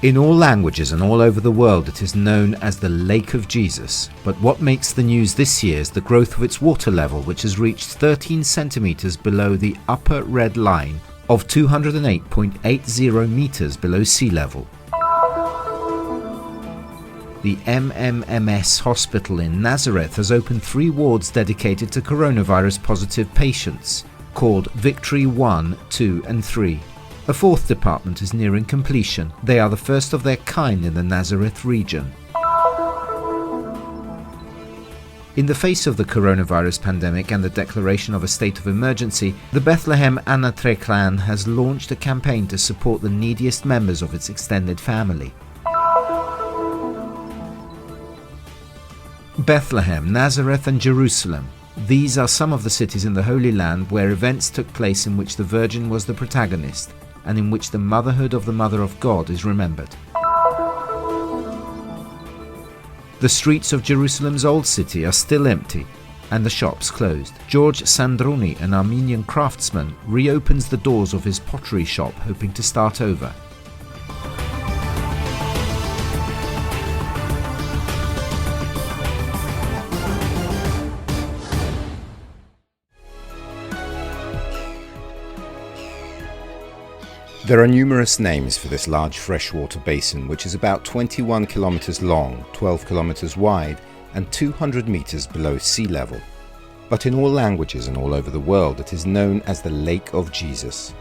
In all languages and all over the world, it is known as the Lake of Jesus. But what makes the news this year is the growth of its water level, which has reached 13 centimeters below the upper red line of 208.80 meters below sea level. The MMMS hospital in Nazareth has opened 3 wards dedicated to coronavirus-positive patients, called Victory 1, 2 and 3. A 4th department is nearing completion. They are the first of their kind in the Nazareth region. In the face of the coronavirus pandemic and the declaration of a state of emergency, the Bethlehem Anatreh clan has launched a campaign to support the neediest members of its extended family. Bethlehem, Nazareth and Jerusalem. These are some of the cities in the Holy Land where events took place in which the Virgin was the protagonist, and in which the motherhood of the Mother of God is remembered. The streets of Jerusalem's old city are still empty and the shops closed. George Sandroni, an Armenian craftsman, reopens the doors of his pottery shop hoping to start over. There are numerous names for this large freshwater basin, which is about 21 kilometers long, 12 kilometers wide, and 200 meters below sea level. But in all languages and all over the world, it is known as the Lake of Jesus.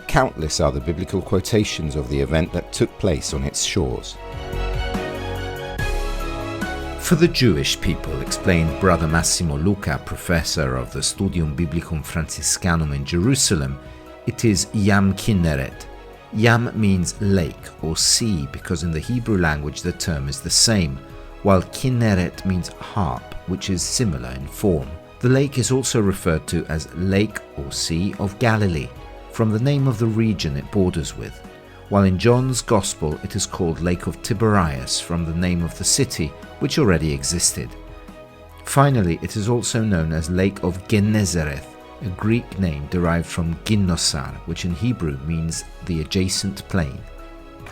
Countless are the biblical quotations of the event that took place on its shores. For the Jewish people, explained Brother Massimo Luca, professor of the Studium Biblicum Franciscanum in Jerusalem, it is Yam Kinneret. Yam means lake or sea because in the Hebrew language the term is the same, while Kinneret means harp, which is similar in form. The lake is also referred to as Lake or Sea of Galilee, from the name of the region it borders with, while in John's Gospel it is called Lake of Tiberias from the name of the city, which already existed. Finally, it is also known as Lake of Gennesareth, a Greek name derived from Ginnosar, which in Hebrew means the adjacent plain.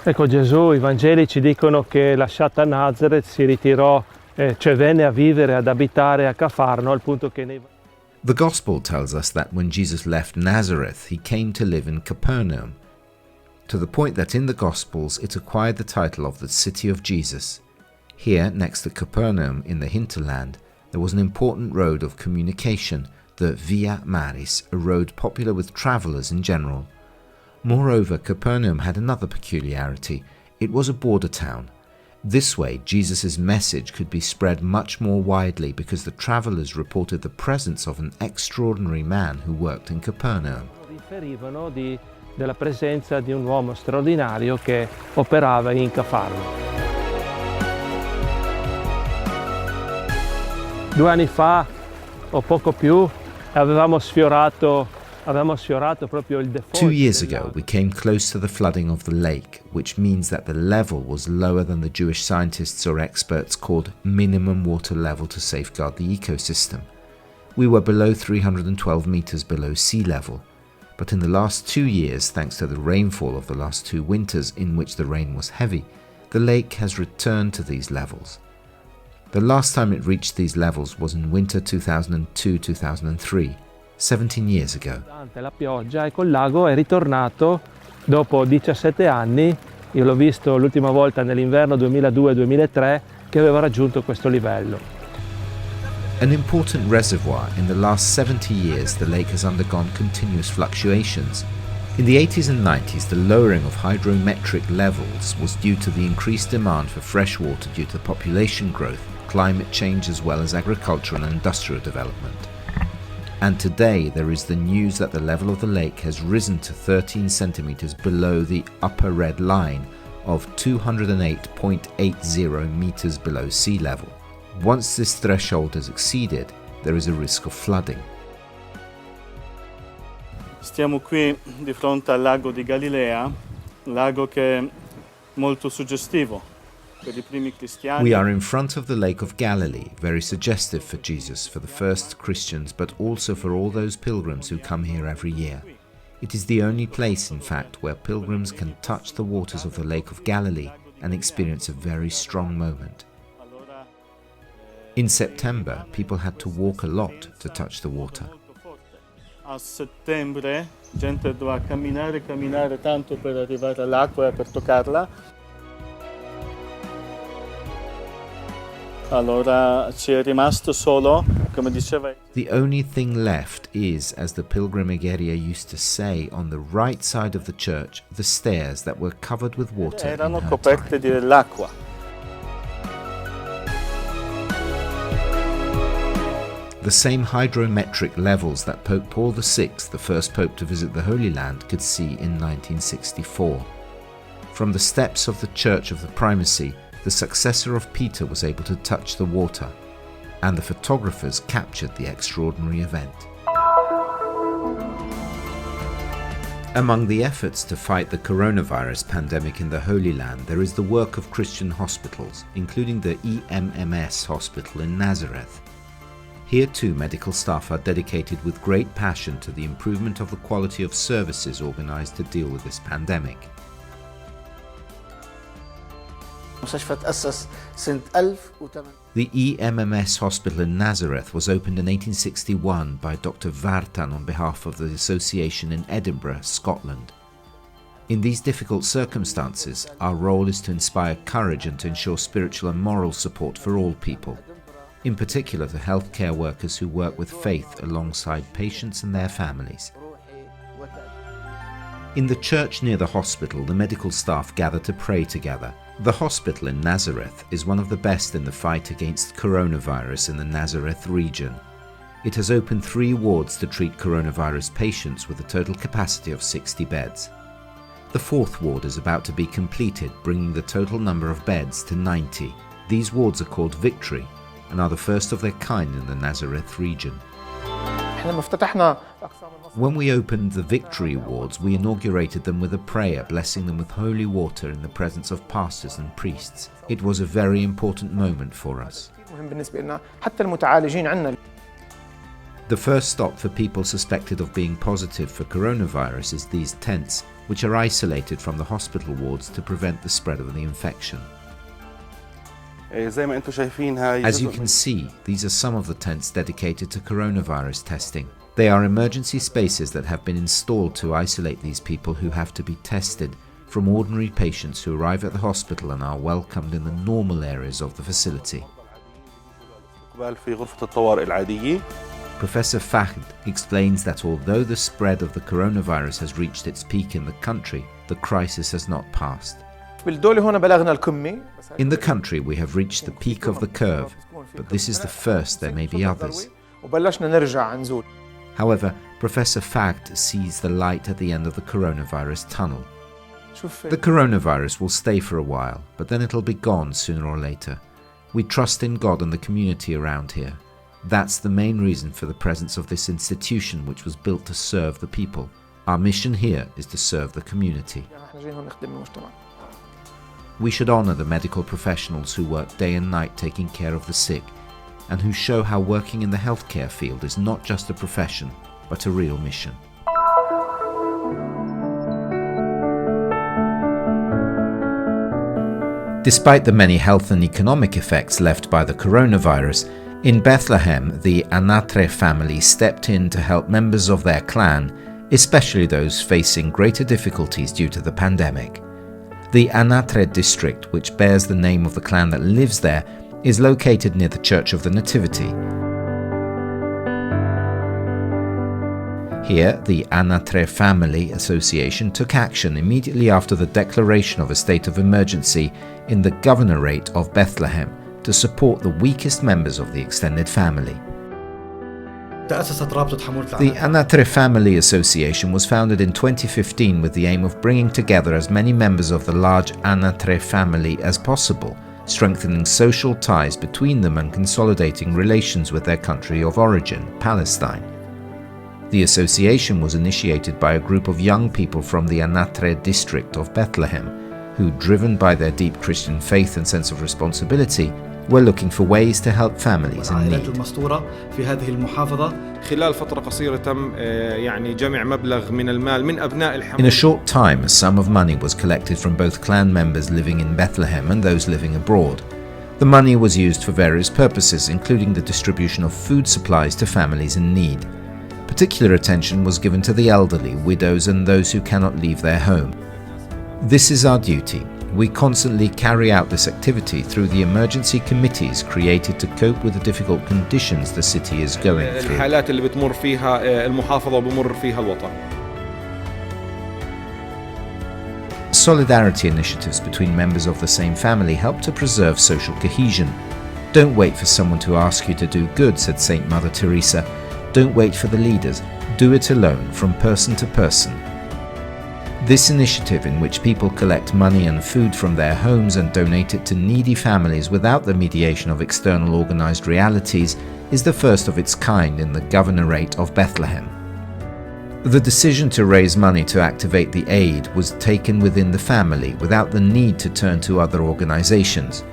Ecco, Gesù, i Vangeli ci dicono che lasciata Nazareth si ritirò, cioè venne a vivere, ad abitare a Cafarno, al punto che nei... The Gospel tells us that when Jesus left Nazareth, he came to live in Capernaum, to the point that in the Gospels it acquired the title of the City of Jesus. Here, next to Capernaum in the hinterland, there was an important road of communication, the Via Maris, a road popular with travellers in general. Moreover, Capernaum had another peculiarity. It was a border town. This way, Jesus' message could be spread much more widely because the travellers reported the presence of an extraordinary man who worked in Capernaum. Riferivano della presenza di un uomo straordinario che operava in Cafarno. 2 anni fa, o poco più, avevamo sfiorato proprio il default. 2 years ago, we came close to the flooding of the lake, which means that the level was lower than the Jewish scientists or experts called minimum water level to safeguard the ecosystem. We were below 312 meters below sea level. But in the last 2 years, thanks to the rainfall of the last 2 winters in which the rain was heavy, the lake has returned to these levels. The last time it reached these levels was in winter 2002-2003, 17 years ago. La pioggia e col lago è ritornato dopo 17 anni, io l'ho visto l'ultima volta nell'inverno 2002-2003, che aveva raggiunto questo livello. An important reservoir, in the last 70 years the lake has undergone continuous fluctuations. In the 80s and 90s, the lowering of hydrometric levels was due to the increased demand for fresh water due to population growth, climate change as well as agricultural and industrial development. And today there is the news that the level of the lake has risen to 13 centimeters below the upper red line of 208.80 meters below sea level. Once this threshold is exceeded, there is a risk of flooding. Stiamo qui di fronte al lago di Galilea, lago che è molto suggestivo. We are in front of the Lake of Galilee, very suggestive for Jesus, for the first Christians, but also for all those pilgrims who come here every year. It is the only place, in fact, where pilgrims can touch the waters of the Lake of Galilee and experience a very strong moment. In September, people had to walk a lot to touch the water. A settembre, gente doveva camminare tanto per arrivare all'acqua e per toccarla. Allora ci è rimasto solo, come diceva. The only thing left is, as the pilgrim Egeria used to say, on the right side of the church, the stairs that were covered with water in Erano her coperte time. dell'acqua. The same hydrometric levels that Pope Paul VI, the first pope to visit the Holy Land, could see in 1964. From the steps of the Church of the Primacy, the successor of Peter was able to touch the water, and the photographers captured the extraordinary event. Among the efforts to fight the coronavirus pandemic in the Holy Land, there is the work of Christian hospitals, including the EMMS hospital in Nazareth. Here too, medical staff are dedicated with great passion to the improvement of the quality of services organized to deal with this pandemic. The EMMS hospital in Nazareth was opened in 1861 by Dr. Vartan on behalf of the association in Edinburgh, Scotland. In these difficult circumstances, our role is to inspire courage and to ensure spiritual and moral support for all people, in particular to healthcare workers who work with faith alongside patients and their families. In the church near the hospital, the medical staff gather to pray together. The hospital in Nazareth is one of the best in the fight against coronavirus in the Nazareth region. It has opened 3 wards to treat coronavirus patients with a total capacity of 60 beds. The 4th ward is about to be completed, bringing the total number of beds to 90. These wards are called Victory and are the first of their kind in the Nazareth region. When we opened the Victory wards, we inaugurated them with a prayer, blessing them with holy water in the presence of pastors and priests. It was a very important moment for us. The first stop for people suspected of being positive for coronavirus is these tents, which are isolated from the hospital wards to prevent the spread of the infection. As you can see, these are some of the tents dedicated to coronavirus testing. They are emergency spaces that have been installed to isolate these people who have to be tested from ordinary patients who arrive at the hospital and are welcomed in the normal areas of the facility. Professor Fahd explains that although the spread of the coronavirus has reached its peak in the country, the crisis has not passed. In the country, we have reached the peak of the curve, but this is the first, there may be others. However, Professor Fahd sees the light at the end of the coronavirus tunnel. The coronavirus will stay for a while, but then it'll be gone sooner or later. We trust in God and the community around here. That's the main reason for the presence of this institution, which was built to serve the people. Our mission here is to serve the community. We should honor the medical professionals who work day and night taking care of the sick, and who show how working in the healthcare field is not just a profession, but a real mission. Despite the many health and economic effects left by the coronavirus, in Bethlehem, the Anatreh family stepped in to help members of their clan, especially those facing greater difficulties due to the pandemic. The Anatreh district, which bears the name of the clan that lives there, is located near the Church of the Nativity. Here, the Anatreh Family Association took action immediately after the declaration of a state of emergency in the governorate of Bethlehem to support the weakest members of the extended family. The Anatreh Family Association was founded in 2015 with the aim of bringing together as many members of the large Anatreh family as possible, strengthening social ties between them and consolidating relations with their country of origin, Palestine. The association was initiated by a group of young people from the Anatreh district of Bethlehem, who, driven by their deep Christian faith and sense of responsibility, We're looking for ways to help families in العائلات need. المستورة في هذه المحافظة. خلال فترة قصيرة تم جمع مبلغ من المال من أبناء In الحمل. a short time, a sum of money was collected from both clan members living in Bethlehem and those living abroad. The money was used for various purposes, including the distribution of food supplies to families in need. Particular attention was given to the elderly, widows, and those who cannot leave their home. This is our duty. We constantly carry out this activity through the emergency committees created to cope with the difficult conditions the city is going through. الحالات اللي بتمر فيها المحافظة وبمر فيها الوطن. Solidarity initiatives between members of the same family help to preserve social cohesion. Don't wait for someone to ask you to do good, said Saint Mother Teresa. Don't wait for the leaders. Do it alone, from person to person. This initiative, in which people collect money and food from their homes and donate it to needy families without the mediation of external organized realities, is the first of its kind in the governorate of Bethlehem. The decision to raise money to activate the aid was taken within the family without the need to turn to other organizations.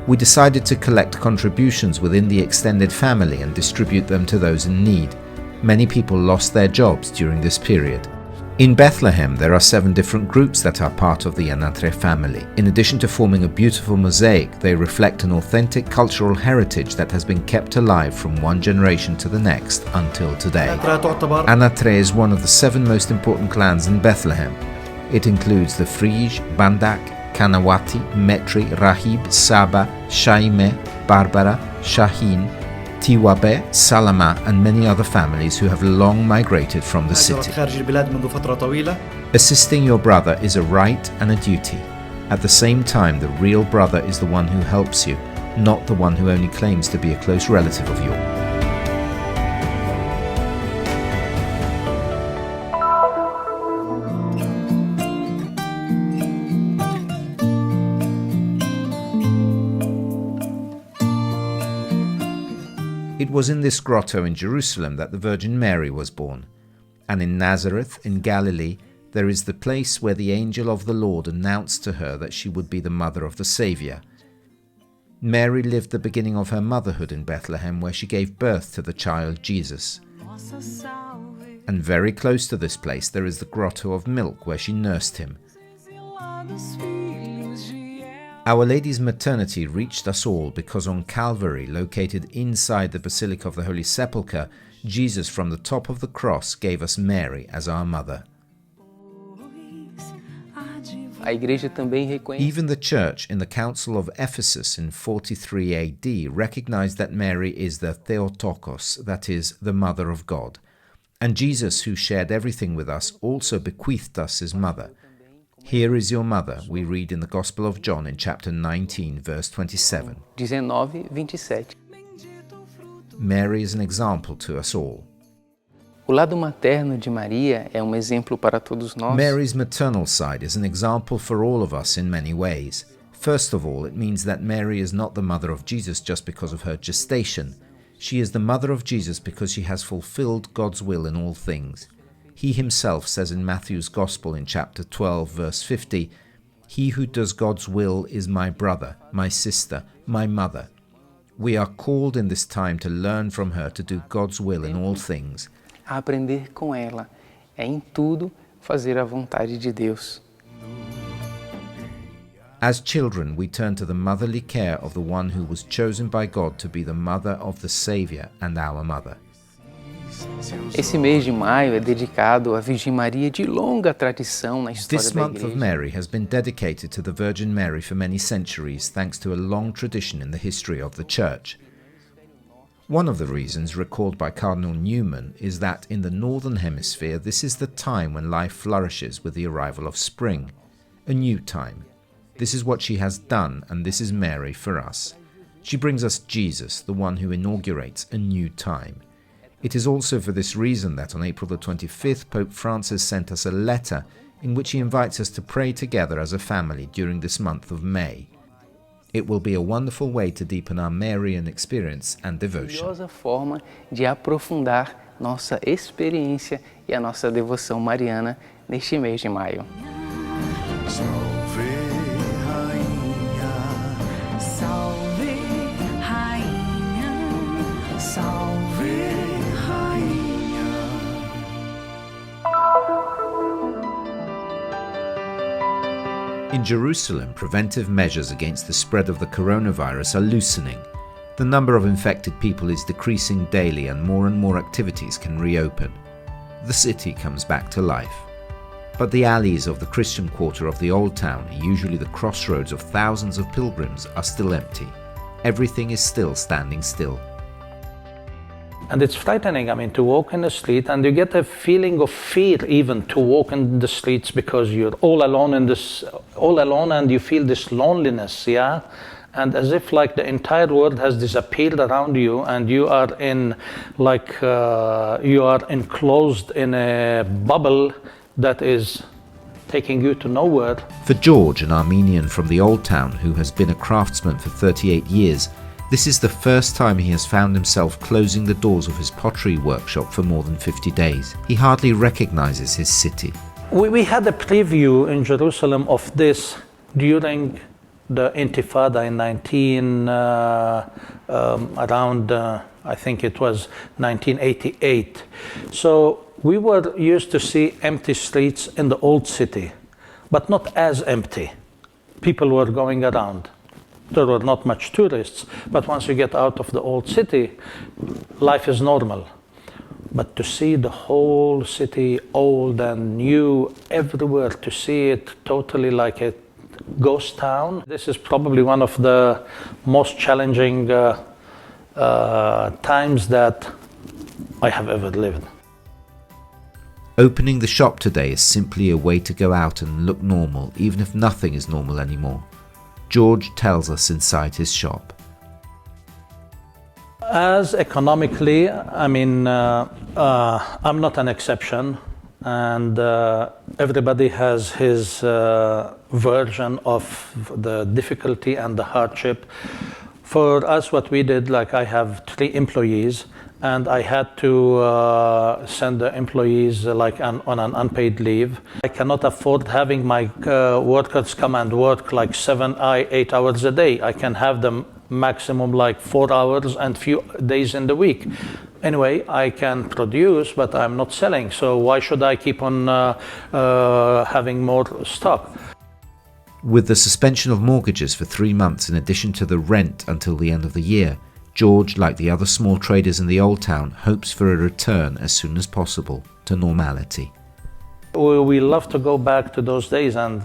We decided to collect contributions within the extended family and distribute them to those in need. Many people lost their jobs during this period. In Bethlehem, there are 7 different groups that are part of the Anatreh family. In addition to forming a beautiful mosaic, they reflect an authentic cultural heritage that has been kept alive from one generation to the next until today. Anatreh is one of the 7 most important clans in Bethlehem. It includes the Frige, Bandak, Kanawati, Metri, Rahib, Saba, Shaime, Barbara, Shahin, Tiwabe, Salama, and many other families who have long migrated from the city. Assisting your brother is a right and a duty. At the same time, the real brother is the one who helps you, not the one who only claims to be a close relative of yours. It was in this grotto in Jerusalem that the Virgin Mary was born, and in Nazareth in Galilee there is the place where the angel of the Lord announced to her that she would be the mother of the Saviour. Mary lived the beginning of her motherhood in Bethlehem, where she gave birth to the child Jesus. And very close to this place there is the Grotto of Milk, where she nursed him. Our Lady's maternity reached us all because on Calvary, located inside the Basilica of the Holy Sepulchre, Jesus from the top of the cross gave us Mary as our mother. Even the Church in the Council of Ephesus in 43 AD recognized that Mary is the Theotokos, that is, the Mother of God. And Jesus, who shared everything with us, also bequeathed us his mother. Here is your mother, we read in the Gospel of John in chapter 19, verse 27. 19:27. Mary is an example to us all. O lado materno de Maria é exemplo para todos nós. Mary's maternal side is an example for all of us in many ways. First of all, it means that Mary is not the mother of Jesus just because of her gestation. She is the mother of Jesus because she has fulfilled God's will in all things. He himself says in Matthew's Gospel in chapter 12, verse 50, "He who does God's will is my brother, my sister, my mother." We are called in this time to learn from her to do God's will in all things. A aprender com ela é em tudo fazer a vontade de Deus. As children, we turn to the motherly care of the one who was chosen by God to be the mother of the Saviour and our mother. Esse mês de maio é dedicado à Virgem Maria de longa tradição na história This da month of Igreja. Mary has been dedicated to the Virgin Mary for many centuries, thanks to a long tradition in the history of the Church. One of the reasons recalled by Cardinal Newman is that in the Northern Hemisphere this is the time when life flourishes with the arrival of spring, a new time. This is what she has done, and this is Mary for us. She brings us Jesus, the one who inaugurates a new time. It is also for this reason that on April the 25th, Pope Francis sent us a letter in which he invites us to pray together as a family during this month of May. It will be a wonderful way to deepen our Marian experience and devotion. Maravilhosa forma de aprofundar nossa experiência e a nossa devoção mariana neste mês de maio. Salve, Rainha, salve. In Jerusalem, preventive measures against the spread of the coronavirus are loosening. The number of infected people is decreasing daily and more activities can reopen. The city comes back to life. But the alleys of the Christian quarter of the Old Town, usually the crossroads of thousands of pilgrims, are still empty. Everything is still standing still. And it's frightening, I mean, to walk in the street, and you get a feeling of fear even to walk in the streets, because you're all alone and you feel this loneliness, yeah? And as if like the entire world has disappeared around you, and you are in you are enclosed in a bubble that is taking you to nowhere. For George, an Armenian from the Old Town who has been a craftsman for 38 years, this is the first time he has found himself closing the doors of his pottery workshop for more than 50 days. He hardly recognizes his city. We had a preview in Jerusalem of this during the Intifada in I think it was 1988. So we were used to see empty streets in the old city, but not as empty. People were going around. There were not much tourists, but once you get out of the old city, life is normal. But to see the whole city, old and new, everywhere, to see it totally like a ghost town, this is probably one of the most challenging times that I have ever lived. Opening the shop today is simply a way to go out and look normal, even if nothing is normal anymore. George tells us inside his shop. As economically, I mean, I'm not an exception, and everybody has his version of the difficulty and the hardship. For us, what we did, like I have 3 employees, and I had to send the employees on an unpaid leave. I cannot afford having my workers come and work like 8 hours a day. I can have them maximum like 4 hours and few days in the week. Anyway, I can produce, but I'm not selling. So why should I keep on having more stock? With the suspension of mortgages for 3 months in addition to the rent until the end of the year, George, like the other small traders in the Old Town, hopes for a return as soon as possible to normality. We love to go back to those days, and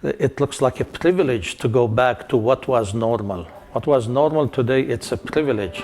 it looks like a privilege to go back to what was normal. What was normal today, it's a privilege.